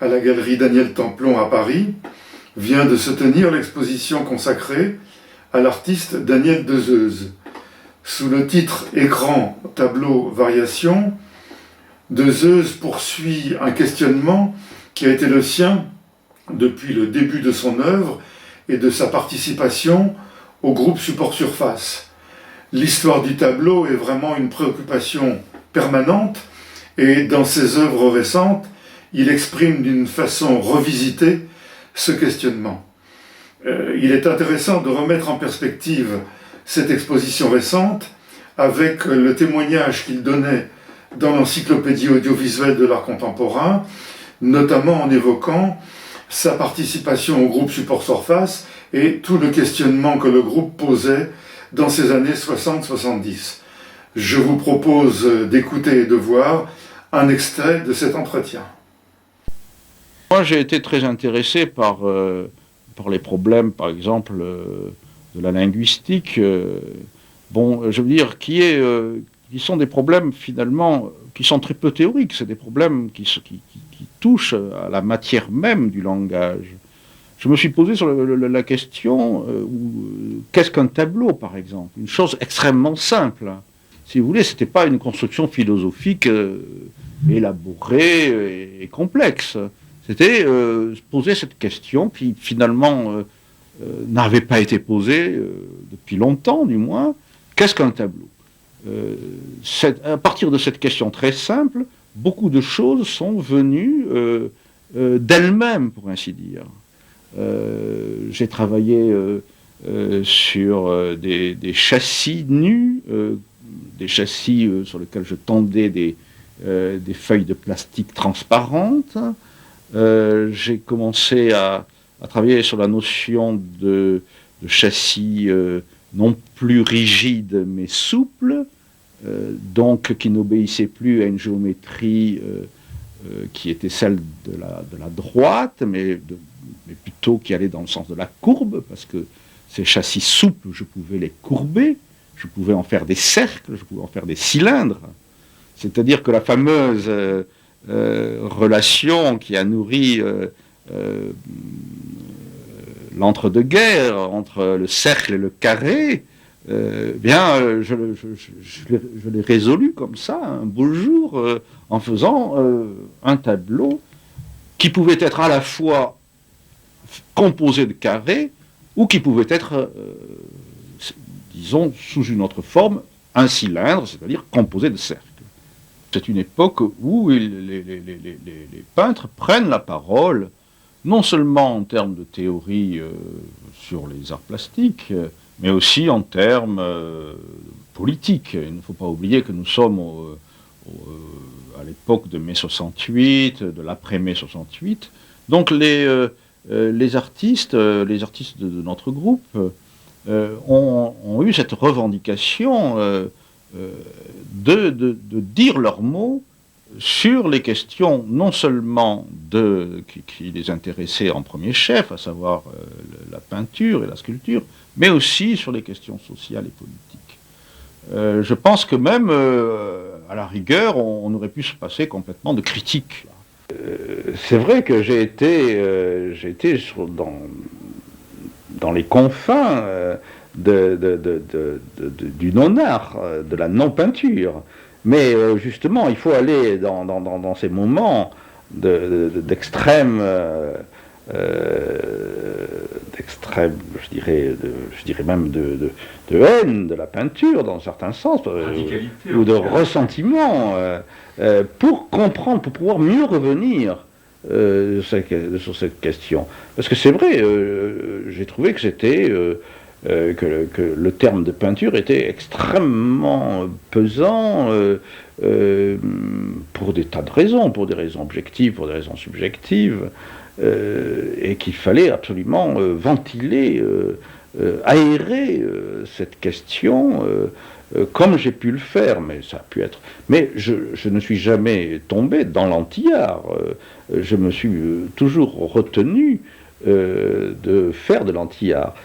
à la galerie Daniel Templon à Paris, vient de se tenir l'exposition consacrée à l'artiste Daniel Dezeuze. Sous le titre Écran, tableau, variation, Dezeuze poursuit un questionnement qui a été le sien depuis le début de son œuvre et de sa participation au groupe Support Surface. L'histoire du tableau est vraiment une préoccupation permanente et dans ses œuvres récentes, il exprime d'une façon revisitée ce questionnement. Il est intéressant de remettre en perspective cette exposition récente avec le témoignage qu'il donnait dans l'encyclopédie audiovisuelle de l'art contemporain, notamment en évoquant sa participation au groupe Support Surface et tout le questionnement que le groupe posait dans ces années 60-70. Je vous propose d'écouter et de voir un extrait de cet entretien. Moi, j'ai été très intéressé par les problèmes, par exemple, de la linguistique. Je veux dire, qui sont des problèmes, finalement, qui sont très peu théoriques. C'est des problèmes qui touchent à la matière même du langage. Je me suis posé sur la question, qu'est-ce qu'un tableau, par exemple? Une chose extrêmement simple. Si vous voulez, ce n'était pas une construction philosophique élaborée et complexe. C'était poser cette question qui, finalement, n'avait pas été posée depuis longtemps, du moins. Qu'est-ce qu'un tableau? À partir de cette question très simple, beaucoup de choses sont venues d'elles-mêmes, pour ainsi dire. J'ai travaillé sur des châssis nus, des châssis sur lesquels je tendais des feuilles de plastique transparentes. J'ai commencé à travailler sur la notion de châssis non plus rigide mais souple, donc qui n'obéissait plus à une géométrie qui était celle de la droite, mais plutôt qui allait dans le sens de la courbe, parce que ces châssis souples, je pouvais les courber, je pouvais en faire des cercles, je pouvais en faire des cylindres. C'est-à-dire que la fameuse relation qui a nourri l'entre-deux-guerres entre le cercle et le carré, je l'ai résolu comme ça, un beau jour, en faisant un tableau qui pouvait être à la fois composé de carrés ou qui pouvait être, disons, sous une autre forme, un cylindre, c'est-à-dire composé de cercles. C'est une époque où les peintres prennent la parole, non seulement en termes de théorie sur les arts plastiques, mais aussi en termes politiques. Il ne faut pas oublier que nous sommes à l'époque de mai 68, de l'après-mai 68. Donc les artistes de notre groupe ont eu cette revendication de dire leurs mots sur les questions non seulement qui les intéressaient en premier chef, à savoir la peinture et la sculpture, mais aussi sur les questions sociales et politiques. Je pense que même, à la rigueur, on aurait pu se passer complètement de critiques. C'est vrai que j'ai été dans les confins du non-art, de la non-peinture. Mais justement, il faut aller dans ces moments d'extrême, je dirais même de haine de la peinture, dans un certain sens, ou de ressentiment, pour comprendre, pour pouvoir mieux revenir sur cette question. Parce que c'est vrai, j'ai trouvé que c'était... que le terme de peinture était extrêmement pesant pour des tas de raisons, pour des raisons objectives, pour des raisons subjectives, et qu'il fallait absolument ventiler, aérer cette question comme j'ai pu le faire, mais ça a pu être... Mais je ne suis jamais tombé dans l'anti-art, je me suis toujours retenu de faire de l'anti-art.